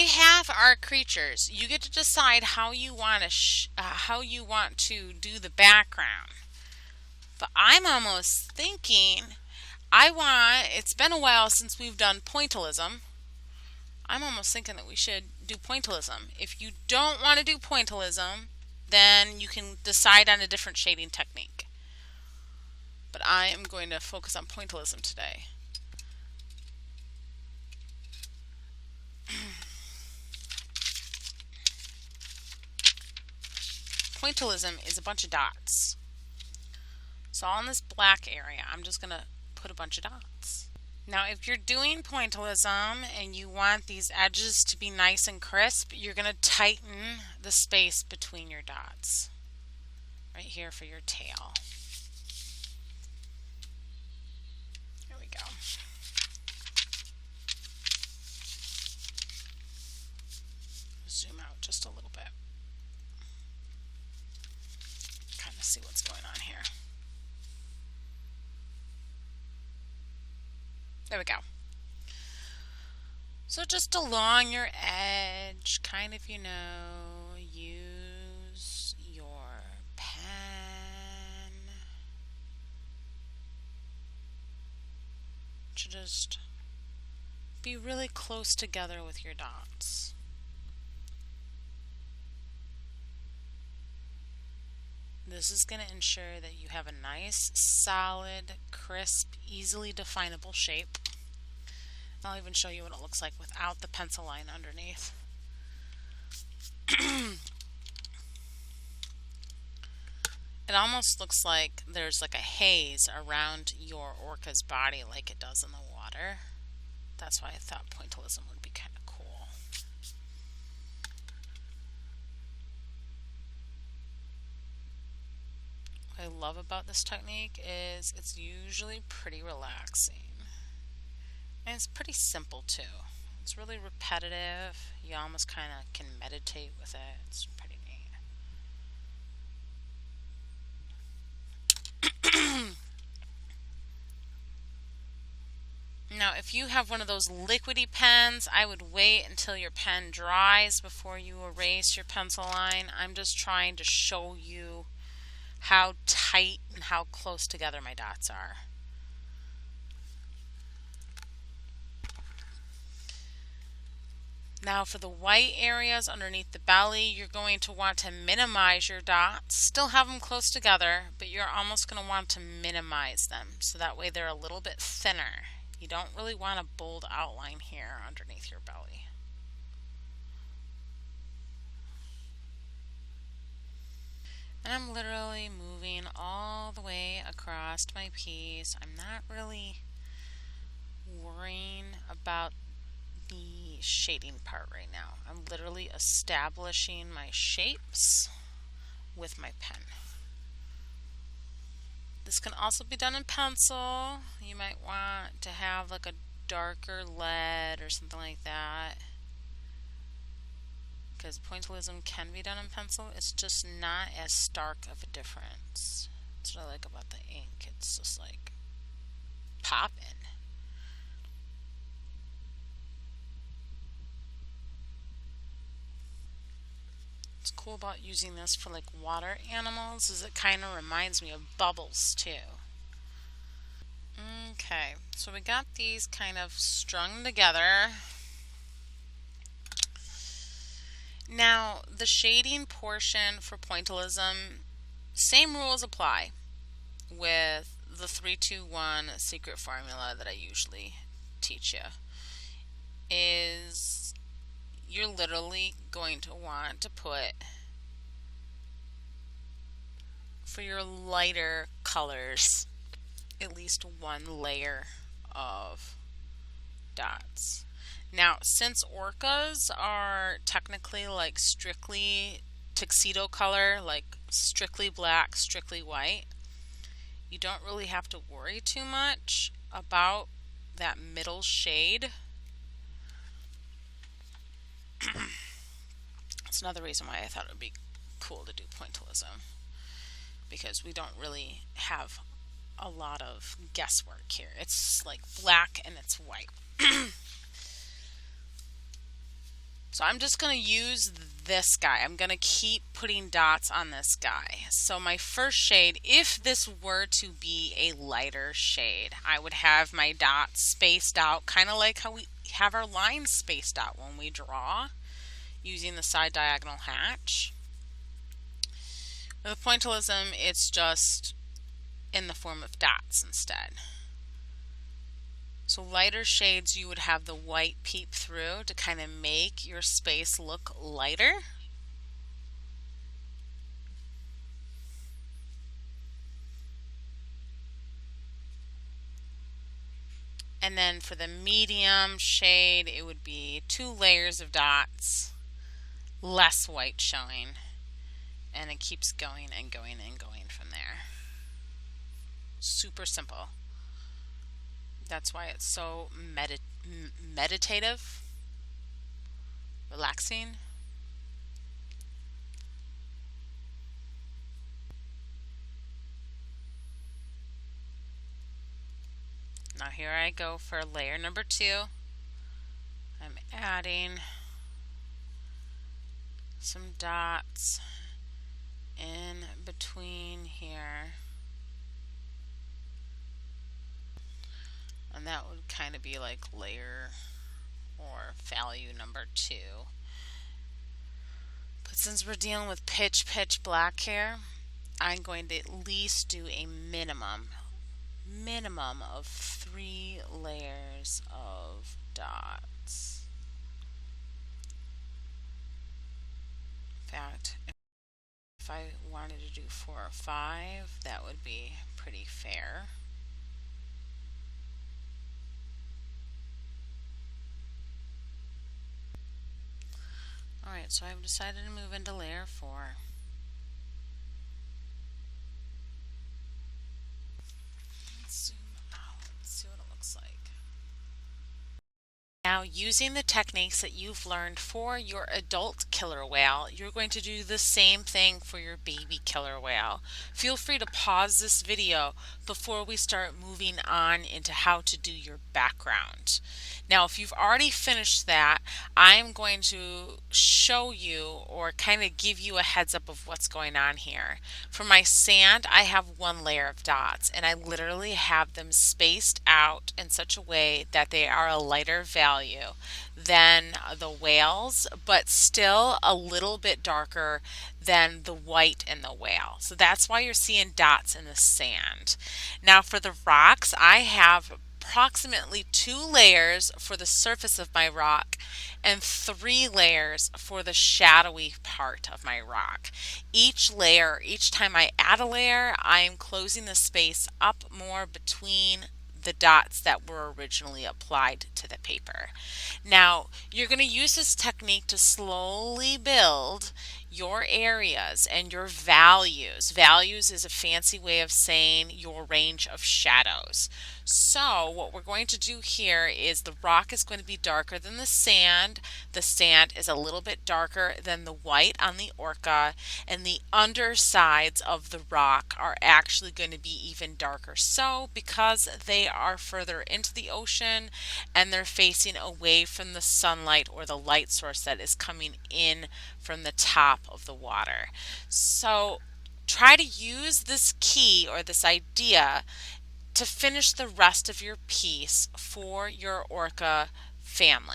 we have our creatures. You get to decide how you want to do the background. But I'm almost thinking it's been a while since we've done pointillism. I'm almost thinking that we should do pointillism. If you don't want to do pointillism, then you can decide on a different shading technique. But I am going to focus on pointillism today. Pointillism is a bunch of dots. So on this black area, I'm just going to put a bunch of dots. Now if you're doing pointillism and you want these edges to be nice and crisp, you're going to tighten the space between your dots. Right here for your tail. There we go. Zoom out just a little bit. Kind of see what's going on here. There we go. So just along your edge, kind of, use your pen to just be really close together with your dots. This is going to ensure that you have a nice, solid, crisp, easily definable shape. I'll even show you what it looks like without the pencil line underneath. It almost looks like there's like a haze around your orca's body like it does in the water. That's why I thought pointillism would be kind of cool. What I love about this technique is it's usually pretty relaxing. And it's pretty simple too. It's really repetitive. You almost kind of can meditate with it. It's pretty neat. Now if you have one of those liquidy pens, I would wait until your pen dries before you erase your pencil line. I'm just trying to show you how tight and how close together my dots are. Now for the white areas underneath the belly, you're going to want to minimize your dots. Still have them close together, but you're almost going to want to minimize them so that way they're a little bit thinner. You don't really want a bold outline here underneath your belly. And I'm literally moving all the way across my piece. I'm not really worrying about the shading part right now. I'm literally establishing my shapes with my pen. This can also be done in pencil. You might want to have like a darker lead or something like that, because pointillism can be done in pencil. It's just not as stark of a difference. That's what I like about the ink. It's just like popping. What's cool about using this for like water animals is it kind of reminds me of bubbles too. Okay, so we got these kind of strung together. Now the shading portion for pointillism, same rules apply with the 3-2-1 secret formula that I usually teach you. Is you're literally going to want to put, for your lighter colors, at least one layer of dots. Now, since orcas are technically like strictly tuxedo color, like strictly black, strictly white, you don't really have to worry too much about that middle shade. That's another reason why I thought it would be cool to do pointillism, because we don't really have a lot of guesswork here. It's like black and it's white. So I'm just going to use this guy. I'm going to keep putting dots on this guy. So my first shade, if this were to be a lighter shade, I would have my dots spaced out, kind of like how we have our lines spaced out when we draw using the side diagonal hatch. With pointillism, it's just in the form of dots instead. So lighter shades, you would have the white peep through to kind of make your space look lighter. And then for the medium shade, it would be 2 layers of dots, less white showing, and it keeps going and going and going from there. Super simple. That's why it's so meditative, relaxing. Now here I go for layer number 2. I'm adding some dots in between here. And that would kind of be like layer or value number 2. But since we're dealing with pitch black here, I'm going to at least do a minimum of 3 layers of dots. In fact, if I wanted to do 4 or 5, that would be pretty fair. Alright, so I've decided to move into layer 4. Let's zoom out and see what it looks like. Now, using the techniques that you've learned for your adult killer whale, you're going to do the same thing for your baby killer whale. Feel free to pause this video before we start moving on into how to do your background. Now, if you've already finished that, I'm going to show you or kind of give you a heads up of what's going on here. For my sand, I have 1 layer of dots, and I literally have them spaced out in such a way that they are a lighter value than the whales, but still a little bit darker than the white in the whale. So that's why you're seeing dots in the sand. Now for the rocks, I have approximately 2 layers for the surface of my rock and 3 layers for the shadowy part of my rock. Each layer, each time I add a layer, I'm closing the space up more between the dots that were originally applied to the paper. Now, you're going to use this technique to slowly build your areas and your values. Values is a fancy way of saying your range of shadows. So what we're going to do here is the rock is going to be darker than the sand. The sand is a little bit darker than the white on the orca, and the undersides of the rock are actually going to be even darker. So because they are further into the ocean and they're facing away from the sunlight or the light source that is coming in from the top of the water. So try to use this key or this idea to finish the rest of your piece for your orca family.